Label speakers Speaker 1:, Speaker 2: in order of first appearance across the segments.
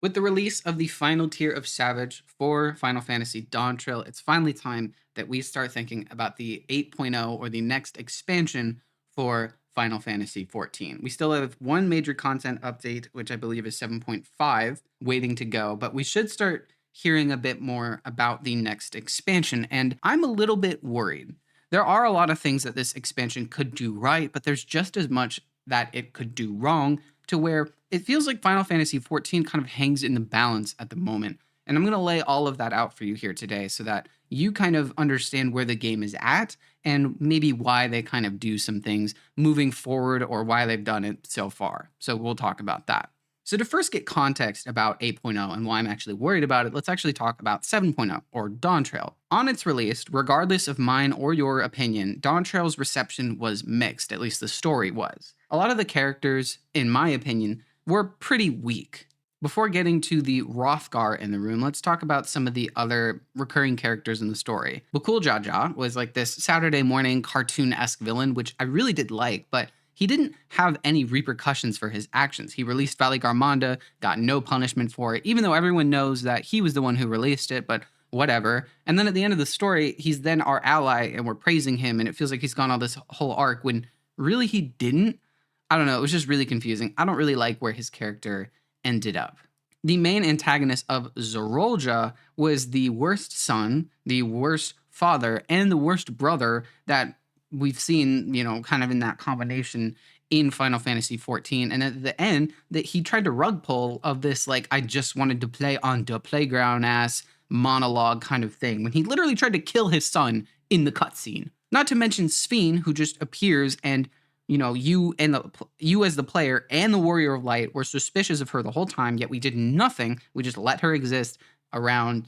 Speaker 1: With the release of the final tier of Savage for Final Fantasy Dawn Trail, it's finally time that we start thinking about the 8.0 or the next expansion for Final Fantasy 14. We still have one major content update, which I believe is 7.5, waiting to go, but we should start hearing a bit more about the next expansion. And I'm a little bit worried. There are a lot of things that this expansion could do right, but there's just as much that it could do wrong, to where it feels like Final Fantasy 14 kind of hangs in the balance at the moment. And I'm going to lay all of that out for you here today so that you kind of understand where the game is at and maybe why they kind of do some things moving forward or why they've done it so far. So we'll talk about that. So to first get context about 8.0 and why I'm actually worried about it, let's actually talk about 7.0 or Dawn Trail. On its release, regardless of mine or your opinion, Dawn Trail's reception was mixed, at least the story was. A lot of the characters, in my opinion, were pretty weak. Before getting to the Rothgar in the room, let's talk about some of the other recurring characters in the story. Bakul Jaja was like this Saturday morning cartoon-esque villain, which I really did like, but he didn't have any repercussions for his actions. He released Valley Garmonda, got no punishment for it, even though everyone knows that he was the one who released it, but whatever. And then at the end of the story, he's then our ally and we're praising him, and it feels like he's gone all this whole arc when really he didn't. I don't know, it was just really confusing. I don't really like where his character ended up. The main antagonist of Zorolja was the worst son, the worst father, and the worst brother that we've seen, kind of in that combination in Final Fantasy 14. And at the end, that he tried to rug pull of this, like, I just wanted to play on the playground ass monologue kind of thing, when he literally tried to kill his son in the cutscene. Not to mention Sphene, who just appears and you as the player and the Warrior of Light were suspicious of her the whole time, yet we did nothing. We just let her exist around,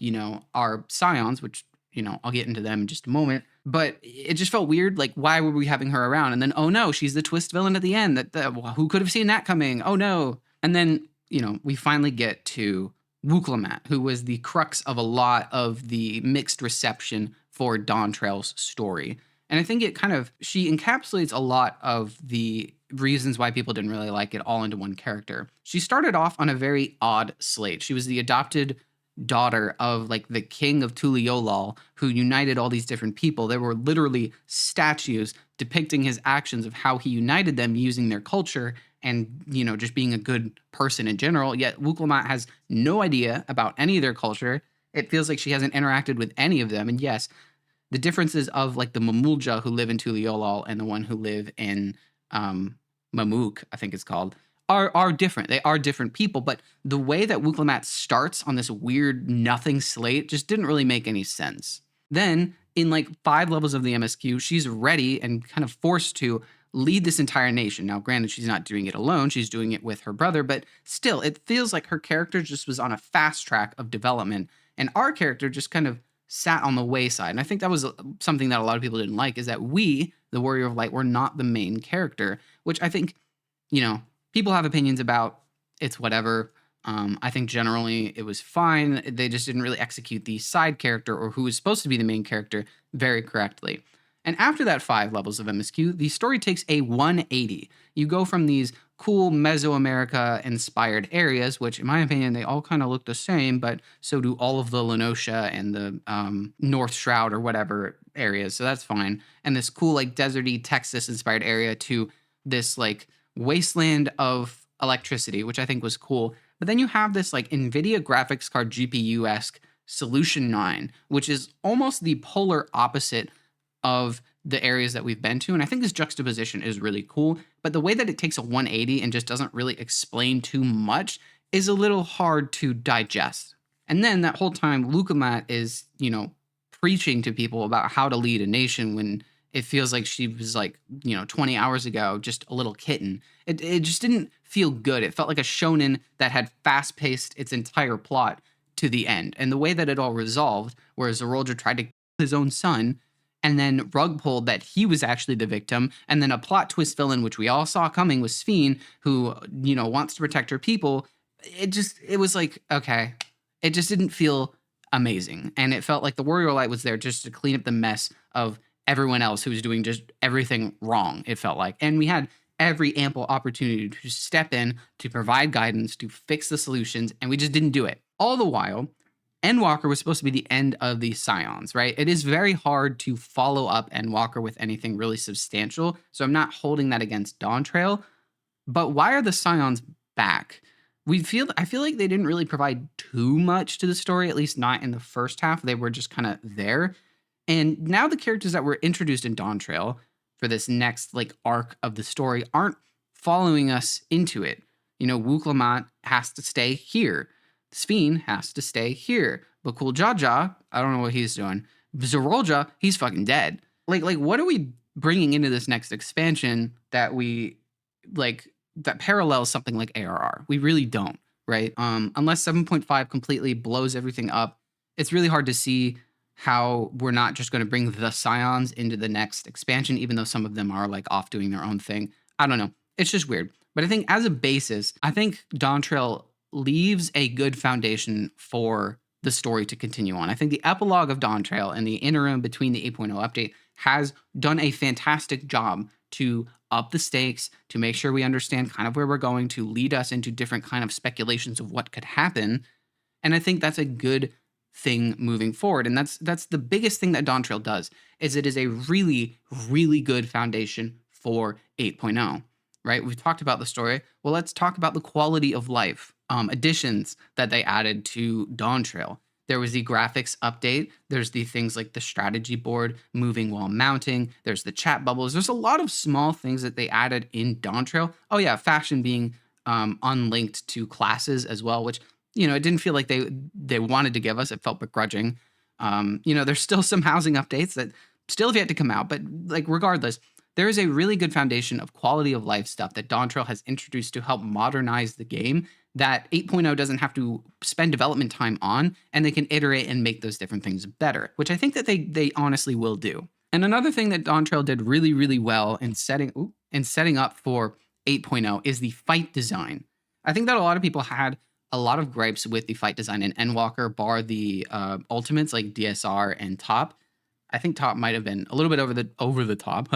Speaker 1: our scions, which, I'll get into them in just a moment. But it just felt weird. Like, why were we having her around? And then, oh no, she's the twist villain at the end. Who could have seen that coming? Oh no. And then, we finally get to Wuklemat, who was the crux of a lot of the mixed reception for Dawn Trail's story. And I think she encapsulates a lot of the reasons why people didn't really like it all into one character. She started off on a very odd slate. She was the adopted daughter of like the king of Tuliolal, who united all these different people. There were literally statues depicting his actions of how he united them using their culture and, just being a good person in general. Yet Wuklemat has no idea about any of their culture. It feels like she hasn't interacted with any of them. And yes, the differences of like the Mamulja who live in Tuliolal and the one who live in Mamuk, I think it's called, are different. They are different people, but the way that Wuklemat starts on this weird nothing slate just didn't really make any sense. Then, in like 5 levels of the MSQ, she's ready and kind of forced to lead this entire nation. Now, granted, she's not doing it alone, she's doing it with her brother, but still, it feels like her character just was on a fast track of development, and our character just kind of sat on the wayside. And I think that was something that a lot of people didn't like, is that we, the Warrior of Light, were not the main character, which I think, people have opinions about. It's whatever. I think generally it was fine. They just didn't really execute the side character, or who was supposed to be the main character, very correctly. And after that 5 levels of MSQ, the story takes a 180. You go from these cool Mesoamerica inspired areas, which in my opinion, they all kind of look the same, but so do all of the Lenosha and the North Shroud or whatever areas. So that's fine. And this cool, like, deserty Texas inspired area to this like wasteland of electricity, which I think was cool. But then you have this like NVIDIA graphics card GPU-esque Solution 9, which is almost the polar opposite of the areas that we've been to. And I think this juxtaposition is really cool. But the way that it takes a 180 and just doesn't really explain too much is a little hard to digest. And then that whole time, Wuklemat is, preaching to people about how to lead a nation when it feels like she was like, 20 hours ago, just a little kitten. It just didn't feel good. It felt like a shonen that had fast paced its entire plot to the end. And the way that it all resolved, where Zorolja tried to kill his own son, and then rug pulled that he was actually the victim, and then a plot twist villain, which we all saw coming, was Sphene, who, wants to protect her people. It was like, okay, it just didn't feel amazing. And it felt like the Warrior Light was there just to clean up the mess of everyone else who was doing just everything wrong, it felt like. And we had every ample opportunity to step in, to provide guidance, to fix the solutions, and we just didn't do it. All the while, Endwalker was supposed to be the end of the Scions, right? It is very hard to follow up Endwalker with anything really substantial, so I'm not holding that against Dawntrail. But why are the Scions back? I feel like they didn't really provide too much to the story, at least not in the first half. They were just kind of there. And now the characters that were introduced in Dawntrail for this next like arc of the story aren't following us into it. You know, Wuklamant has to stay here. Sphene has to stay here. But Cool Jaja, I don't know what he's doing. Zerolja, he's fucking dead. Like what are we bringing into this next expansion that we like that parallels something like ARR? We really don't, right? Unless 7.5 completely blows everything up, it's really hard to see how we're not just going to bring the Scions into the next expansion, even though some of them are like off doing their own thing. I don't know. It's just weird. But I think as a basis, I think Dawntrail leaves a good foundation for the story to continue on. I think the epilogue of Dawntrail and the interim between the 8.0 update has done a fantastic job to up the stakes, to make sure we understand kind of where we're going, to lead us into different kind of speculations of what could happen. And I think that's a good thing moving forward. And that's the biggest thing that Dawntrail does, is it is a really, really good foundation for 8.0, right? We've talked about the story. Well, let's talk about the quality of life additions that they added to Dawntrail. There was the graphics update. There's the things like the strategy board moving while mounting. There's the chat bubbles. There's a lot of small things that they added in Dawntrail. Oh yeah, faction being unlinked to classes as well, which, you know, it didn't feel like they wanted to give us. It felt begrudging. You know, there's still some housing updates that still have yet to come out, but like regardless, there is a really good foundation of quality of life stuff that Dawntrail has introduced to help modernize the game that 8.0 doesn't have to spend development time on, and they can iterate and make those different things better, which I think that they honestly will do. And another thing that Dawntrail did really, really well in setting up for 8.0 is the fight design. I think that a lot of people had a lot of gripes with the fight design in Endwalker, bar the ultimates like DSR and Top. I think Top might have been a little bit over the top,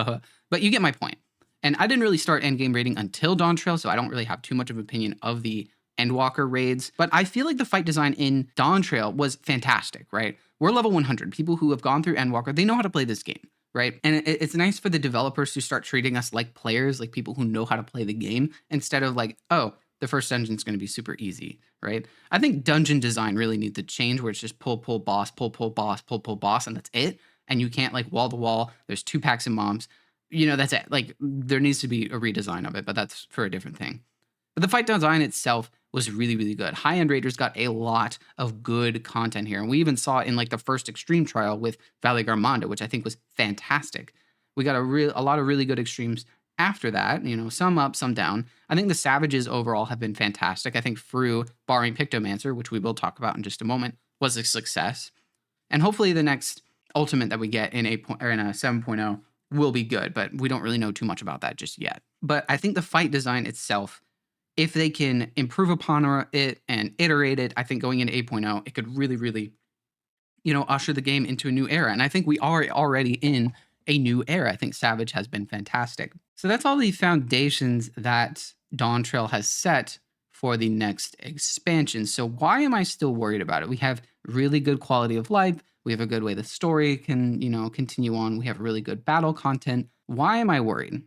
Speaker 1: but you get my point. And I didn't really start endgame raiding until Dawntrail, so I don't really have too much of an opinion of the Endwalker raids. But I feel like the fight design in Dawntrail was fantastic, right? We're level 100. People who have gone through Endwalker, they know how to play this game, right? And it's nice for the developers to start treating us like players, like people who know how to play the game, instead of like, oh, the first dungeon's going to be super easy, right? I think dungeon design really needs to change, where it's just pull, boss, pull, boss, pull, boss, and that's it. And you can't like wall to wall. There's 2 packs of moms. You know, that's it. Like, there needs to be a redesign of it, but that's for a different thing. But the fight design itself was really, really good. High-end raiders got a lot of good content here. And we even saw it in like the first extreme trial with Valley Garmonda, which I think was fantastic. We got a lot of really good extremes after that, you know, some up, some down. I think the Savages overall have been fantastic. I think Fru, barring Pictomancer, which we will talk about in just a moment, was a success. And hopefully the next ultimate that we get in 7.0 will be good, but we don't really know too much about that just yet. But I think the fight design itself, if they can improve upon it and iterate it, I think going into 8.0, it could really, really, you know, usher the game into a new era. And I think we are already in a new era. I think Savage has been fantastic. So that's all the foundations that Dawntrail has set for the next expansion. So why am I still worried about it? We have really good quality of life. We have a good way the story can, you know, continue on. We have really good battle content. Why am I worried?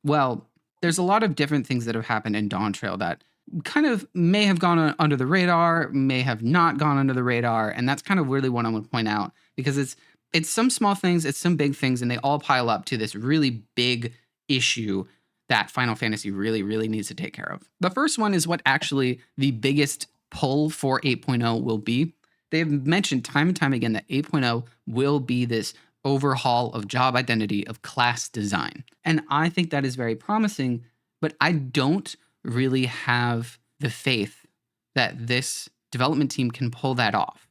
Speaker 1: Well, there's a lot of different things that have happened in Dawntrail that kind of may have gone under the radar, may have not gone under the radar, and that's kind of really what I want to point out, because it's some small things, it's some big things, and they all pile up to this really big issue that Final Fantasy really, really needs to take care of. The first one is what actually the biggest pull for 8.0 will be. They've mentioned time and time again that 8.0 will be this overhaul of job identity, of class design. And I think that is very promising, but I don't really have the faith that this development team can pull that off.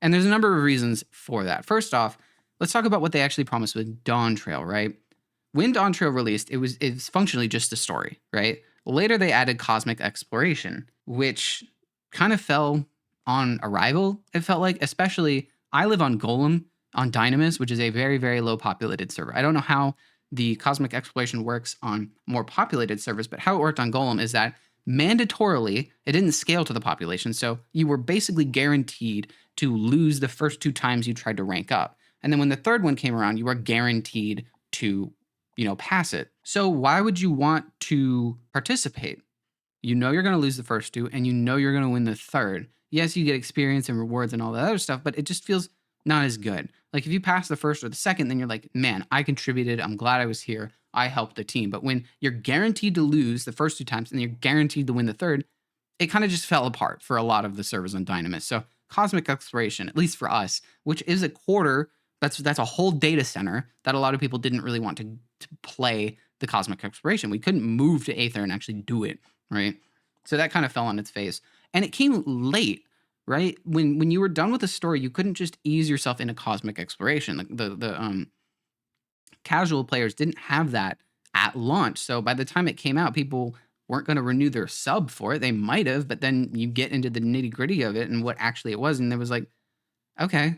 Speaker 1: And there's a number of reasons for that. First off, let's talk about what they actually promised with Dawntrail, right? When Dawntrail released, it's functionally just a story, right? Later, they added Cosmic Exploration, which kind of fell on arrival, it felt like. Especially, I live on Golem, on Dynamis, which is a very, very low populated server. I don't know how the Cosmic Exploration works on more populated servers, but how it worked on Golem is that mandatorily, it didn't scale to the population. So you were basically guaranteed to lose the first 2 times you tried to rank up. And then when the third one came around, you were guaranteed to, pass it. So why would you want to participate? You know you're going to lose the first 2 and you know you're going to win the third. Yes, you get experience and rewards and all that other stuff, but it just feels not as good. Like if you pass the first or the second, then you're like, man, I contributed. I'm glad I was here. I helped the team. But when you're guaranteed to lose the first 2 times and you're guaranteed to win the third, it kind of just fell apart for a lot of the servers on Dynamis. So Cosmic Exploration, at least for us, which is a quarter, that's a whole data center that a lot of people didn't really want to play the Cosmic Exploration. We couldn't move to Aether and actually do it, right? So that kind of fell on its face. And it came late, right? When you were done with the story, you couldn't just ease yourself into Cosmic Exploration. The casual players didn't have that at launch. So by the time it came out, people weren't going to renew their sub for it. They might have, but then you get into the nitty gritty of it and what actually it was, and there was like, okay,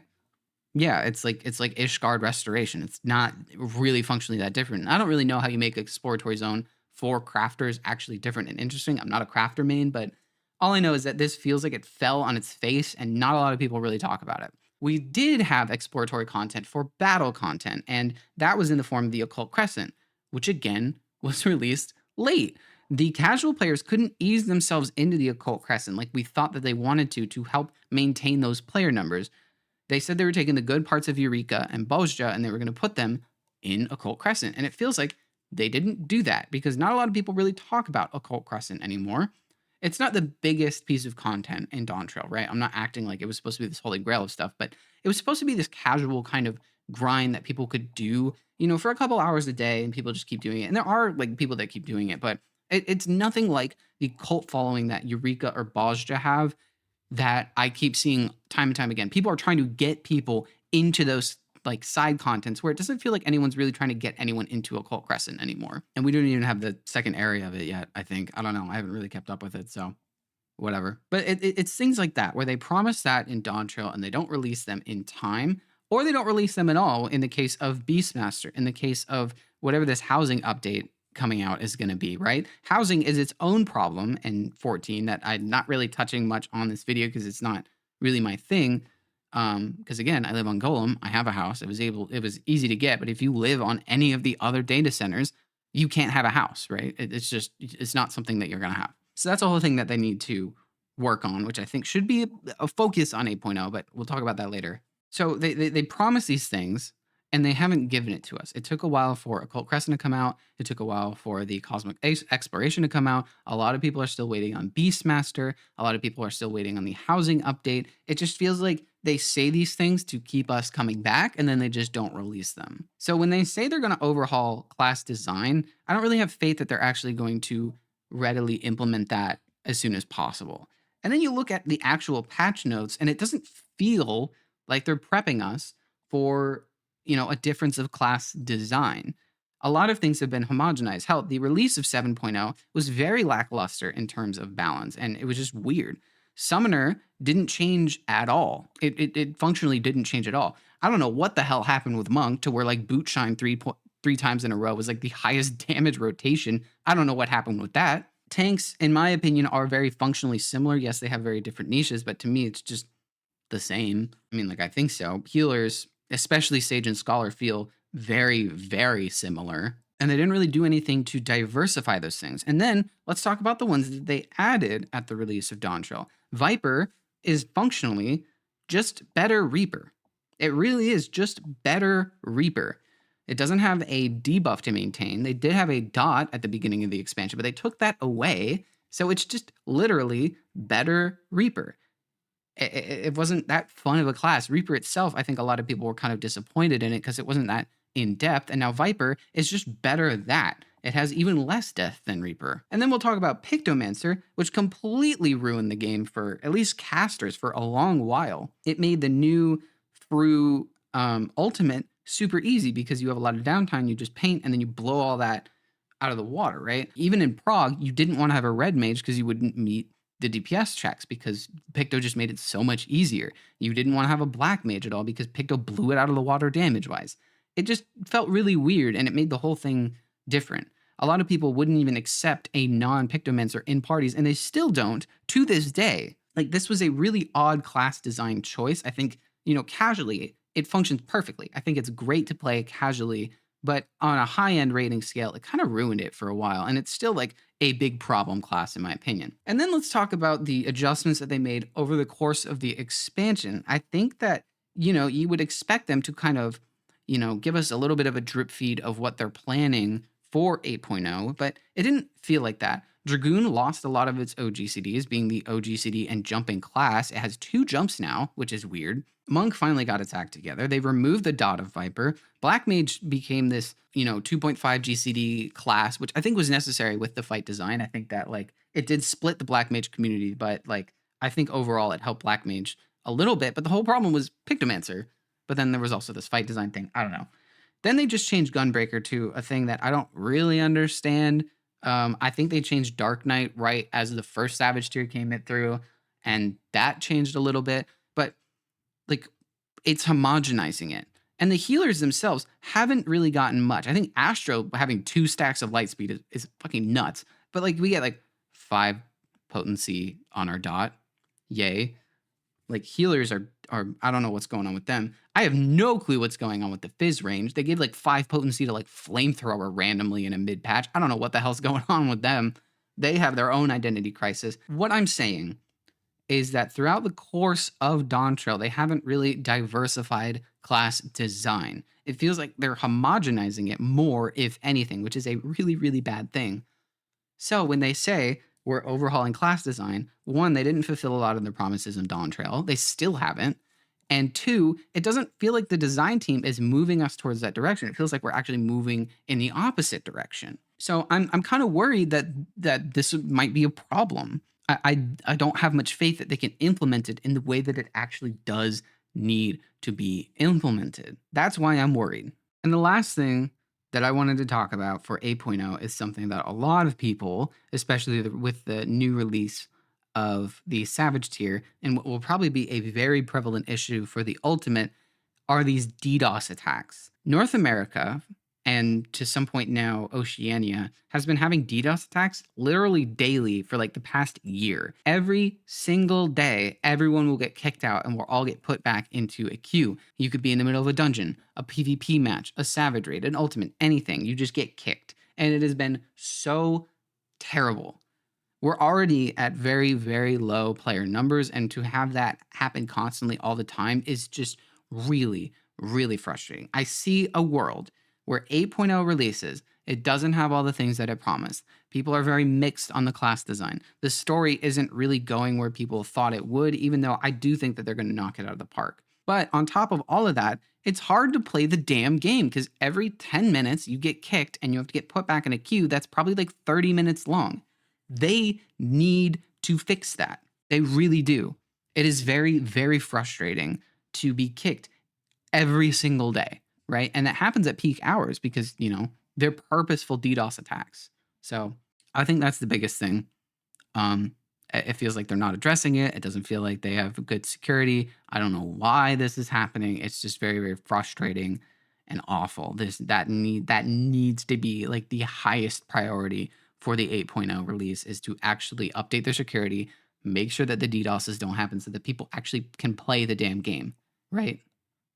Speaker 1: yeah, it's like Ishgard Restoration. It's not really functionally that different. I don't really know how you make Exploratory Zone for crafters actually different and interesting. I'm not a crafter main, but all I know is that this feels like it fell on its face and not a lot of people really talk about it. We did have exploratory content for battle content, and that was in the form of the Occult Crescent, which again was released late. The casual players couldn't ease themselves into the Occult Crescent like we thought that they wanted to help maintain those player numbers. They said they were taking the good parts of Eureka and Bozja and they were going to put them in Occult Crescent. And it feels like they didn't do that because not a lot of people really talk about Occult Crescent anymore. It's not the biggest piece of content in Dawntrail, right? I'm not acting like it was supposed to be this holy grail of stuff, but it was supposed to be this casual kind of grind that people could do, for a couple hours a day and people just keep doing it. And there are like people that keep doing it, but it's nothing like the cult following that Eureka or Bozja have that I keep seeing time and time again. People are trying to get people into those like side contents where it doesn't feel like anyone's really trying to get anyone into Occult Crescent anymore. And we don't even have the second area of it yet, I think. I don't know. I haven't really kept up with it, so whatever. But it's things like that where they promise that in Dawntrail and they don't release them in time, or they don't release them at all in the case of Beastmaster, in the case of whatever this housing update coming out is going to be, right? Housing is its own problem in 14 that I'm not really touching much on this video because it's not really my thing. Because again, I live on Golem, I have a house, it was easy to get, but if you live on any of the other data centers, you can't have a house, right? It's not something that you're going to have. So that's a whole thing that they need to work on, which I think should be a focus on 8.0, but we'll talk about that later. So they promise these things, and they haven't given it to us. It took a while for Occult Crescent to come out. It took a while for the Cosmic Exploration to come out. A lot of people are still waiting on Beastmaster. A lot of people are still waiting on the housing update. It just feels like they say these things to keep us coming back, and then they just don't release them. So when they say they're going to overhaul class design, I don't really have faith that they're actually going to readily implement that as soon as possible. And then you look at the actual patch notes, and it doesn't feel like they're prepping us for a difference of class design. A lot of things have been homogenized. Hell, the release of 7.0 was very lackluster in terms of balance, and it was just weird. Summoner didn't change at all. It functionally didn't change at all. I don't know what the hell happened with Monk to where like Bootshine three times in a row was like the highest damage rotation. I don't know what happened with that. Tanks, in my opinion, are very functionally similar. Yes, they have very different niches, but to me, it's just the same. I mean, like, I think so. Healers, especially Sage and Scholar, feel very, very similar. And they didn't really do anything to diversify those things. And then let's talk about the ones that they added at the release of Dawntrail. Viper is functionally just better Reaper. It really is just better Reaper. It doesn't have a debuff to maintain. They did have a dot at the beginning of the expansion, but they took that away. So it's just literally better Reaper. It wasn't that fun of a class. Reaper itself, I think a lot of people were kind of disappointed in it because it wasn't that in depth. And now Viper is just better at that. It has even less death than Reaper. And then we'll talk about Pictomancer, which completely ruined the game for at least casters for a long while. It made the new Fru ultimate super easy because you have a lot of downtime. You just paint and then you blow all that out of the water, right? Even in Prog, you didn't want to have a red mage because you wouldn't meet the DPS checks because Picto just made it so much easier. You didn't want to have a black mage at all because Picto blew it out of the water damage-wise. it just felt really weird, and it made the whole thing different. A lot of people wouldn't even accept a non-Pictomancer in parties, and they still don't to this day. Like, this was a really odd class design choice. I think, casually, it functions perfectly. I think it's great to play casually, but on a high-end rating scale, it kind of ruined it for a while, and it's still like a big problem class in my opinion. And then let's talk about the adjustments that they made over the course of the expansion. I think that, you would expect them to kind of, give us a little bit of a drip feed of what they're planning for 8.0, but it didn't feel like that. Dragoon lost a lot of its OGCDs, being the OGCD and jumping class. It has 2 jumps now, which is weird. Monk finally got its act together. They removed the dot of Viper. Black Mage became this, 2.5 GCD class, which I think was necessary with the fight design. I think that like it did split the Black Mage community, but like I think overall it helped Black Mage a little bit. But the whole problem was Pictomancer. But then there was also this fight design thing. I don't know. Then they just changed Gunbreaker to a thing that I don't really understand. I think they changed Dark Knight right as the first Savage tier came it through, and that changed a little bit. But like, it's homogenizing it. And the healers themselves haven't really gotten much. I think Astro having 2 stacks of light speed is fucking nuts. But like, we get like 5 potency on our dot. Yay. Like, healers are I don't know what's going on with them. I have no clue what's going on with the Fizz range. They gave like 5 potency to like Flamethrower randomly in a mid patch. I don't know what the hell's going on with them. They have their own identity crisis. What I'm saying is that throughout the course of Dawntrail, they haven't really diversified class design. It feels like they're homogenizing it more, if anything, which is a really, really bad thing. So when they say we're overhauling class design, 1, they didn't fulfill a lot of their promises in Dawntrail. They still haven't. And 2, it doesn't feel like the design team is moving us towards that direction. It feels like we're actually moving in the opposite direction. So I'm kind of worried that this might be a problem. I don't have much faith that they can implement it in the way that it actually does need to be implemented. That's why I'm worried. And the last thing that I wanted to talk about for 8.0 is something that a lot of people, especially with the new release of the Savage tier, and what will probably be a very prevalent issue for the Ultimate, are these DDoS attacks. North America, and to some point now Oceania, has been having DDoS attacks literally daily for like the past year. Every single day, everyone will get kicked out and we'll all get put back into a queue. You could be in the middle of a dungeon, a PvP match, a Savage raid, an Ultimate, anything. You just get kicked. And it has been so terrible. We're already at very, very low player numbers, and to have that happen constantly all the time is just really, really frustrating. I see a world where 8.0 releases, it doesn't have all the things that it promised. People are very mixed on the class design. The story isn't really going where people thought it would, even though I do think that they're going to knock it out of the park. But on top of all of that, it's hard to play the damn game because every 10 minutes you get kicked and you have to get put back in a queue that's probably like 30 minutes long. They need to fix that. They really do. It is very, very frustrating to be kicked every single day, right? And that happens at peak hours because, they're purposeful DDoS attacks. So I think that's the biggest thing. It feels like they're not addressing it. It doesn't feel like they have good security. I don't know why this is happening. It's just very, very frustrating and awful. That needs to be like the highest priority for the 8.0 release, is to actually update their security, make sure that the DDoSes don't happen so that people actually can play the damn game, right?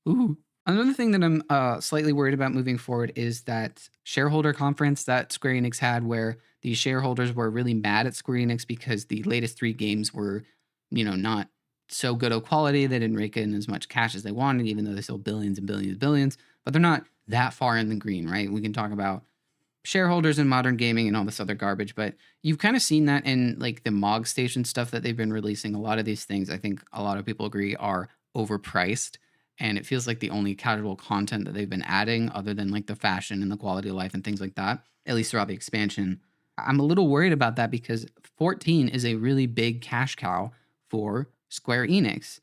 Speaker 1: Ooh. Another thing that I'm slightly worried about moving forward is that shareholder conference that Square Enix had, where the shareholders were really mad at Square Enix because the latest 3 games were, not so good of quality. They didn't rake in as much cash as they wanted, even though they sold billions and billions and billions. But they're not that far in the green, right? We can talk about shareholders in modern gaming and all this other garbage, but you've kind of seen that in like the Mog Station stuff that they've been releasing. A lot of these things, I think a lot of people agree, are overpriced, and it feels like the only casual content that they've been adding, other than like the fashion and the quality of life and things like that, at least throughout the expansion. I'm a little worried about that because 14 is a really big cash cow for Square Enix.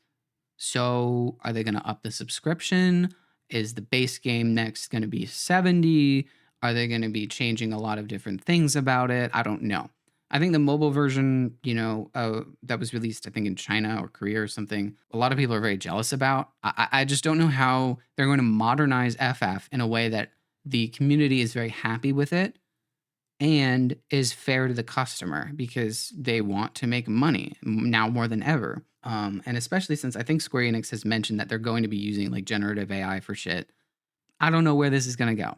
Speaker 1: So are they going to up the subscription? Is the base game next going to be 70? Are they going to be changing a lot of different things about it? I don't know. I think the mobile version, that was released, I think in China or Korea or something, a lot of people are very jealous about. I just don't know how they're going to modernize FF in a way that the community is very happy with it and is fair to the customer because they want to make money now more than ever. And especially since I think Square Enix has mentioned that they're going to be using like generative AI for shit. I don't know where this is going to go.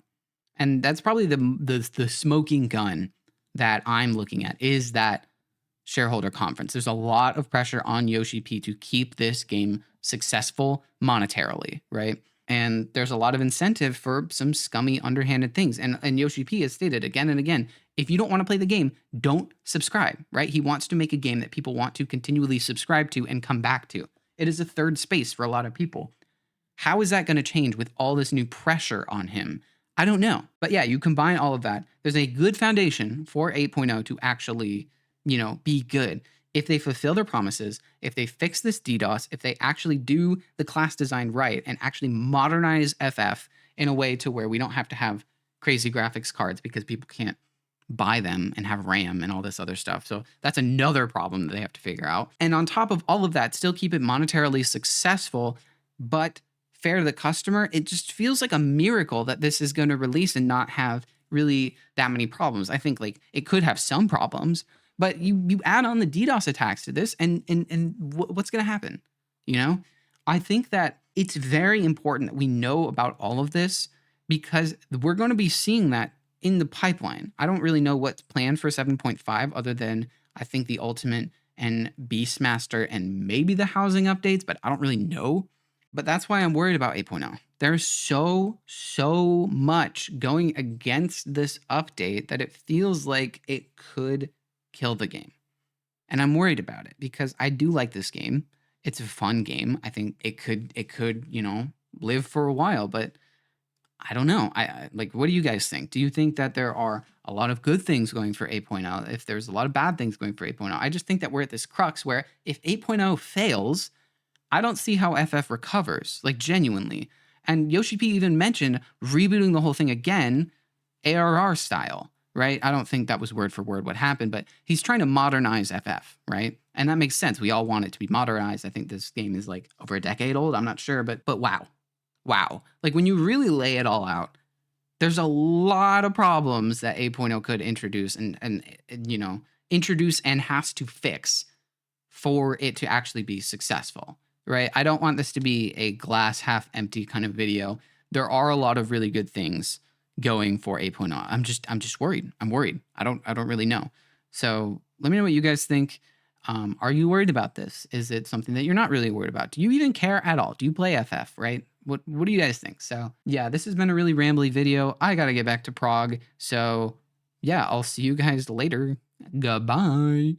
Speaker 1: And that's probably the smoking gun that I'm looking at is that shareholder conference. There's a lot of pressure on Yoshi P to keep this game successful monetarily, right? And there's a lot of incentive for some scummy, underhanded things. And Yoshi P has stated again and again, if you don't want to play the game, don't subscribe, right? He wants to make a game that people want to continually subscribe to and come back to. It is a third space for a lot of people. How is that going to change with all this new pressure on him? I don't know. But yeah, you combine all of that. There's a good foundation for 8.0 to actually, be good. If they fulfill their promises, if they fix this DDoS, if they actually do the class design right and actually modernize FF in a way to where we don't have to have crazy graphics cards because people can't buy them and have RAM and all this other stuff. So that's another problem that they have to figure out. And on top of all of that, still keep it monetarily successful, but fair to the customer. It just feels like a miracle that this is going to release and not have really that many problems. I think like it could have some problems, but you add on the DDoS attacks to this and what's going to happen? I think that it's very important that we know about all of this because we're going to be seeing that in the pipeline. I don't really know what's planned for 7.5 other than I think the Ultimate and Beastmaster and maybe the housing updates, but I don't really know. But that's why I'm worried about 8.0. There's so much going against this update that it feels like it could kill the game. And I'm worried about it because I do like this game. It's a fun game. I think it could, live for a while, but I don't know. I like, what do you guys think? Do you think that there are a lot of good things going for 8.0? If there's a lot of bad things going for 8.0, I just think that we're at this crux where if 8.0 fails, I don't see how FF recovers, like genuinely. And Yoshi P even mentioned rebooting the whole thing again, ARR style, right? I don't think that was word for word what happened, but he's trying to modernize FF, right? And that makes sense. We all want it to be modernized. I think this game is like over a decade old. I'm not sure, but wow. Wow. Like when you really lay it all out, there's a lot of problems that 8.0 could introduce and introduce and has to fix for it to actually be successful, right? I don't want this to be a glass half empty kind of video. There are a lot of really good things going for 8.0. I'm just worried. I'm worried. I don't really know. So let me know what you guys think. Are you worried about this? Is it something that you're not really worried about? Do you even care at all? Do you play FF, right? What do you guys think? So yeah, this has been a really rambly video. I got to get back to Prog. So yeah, I'll see you guys later. Goodbye.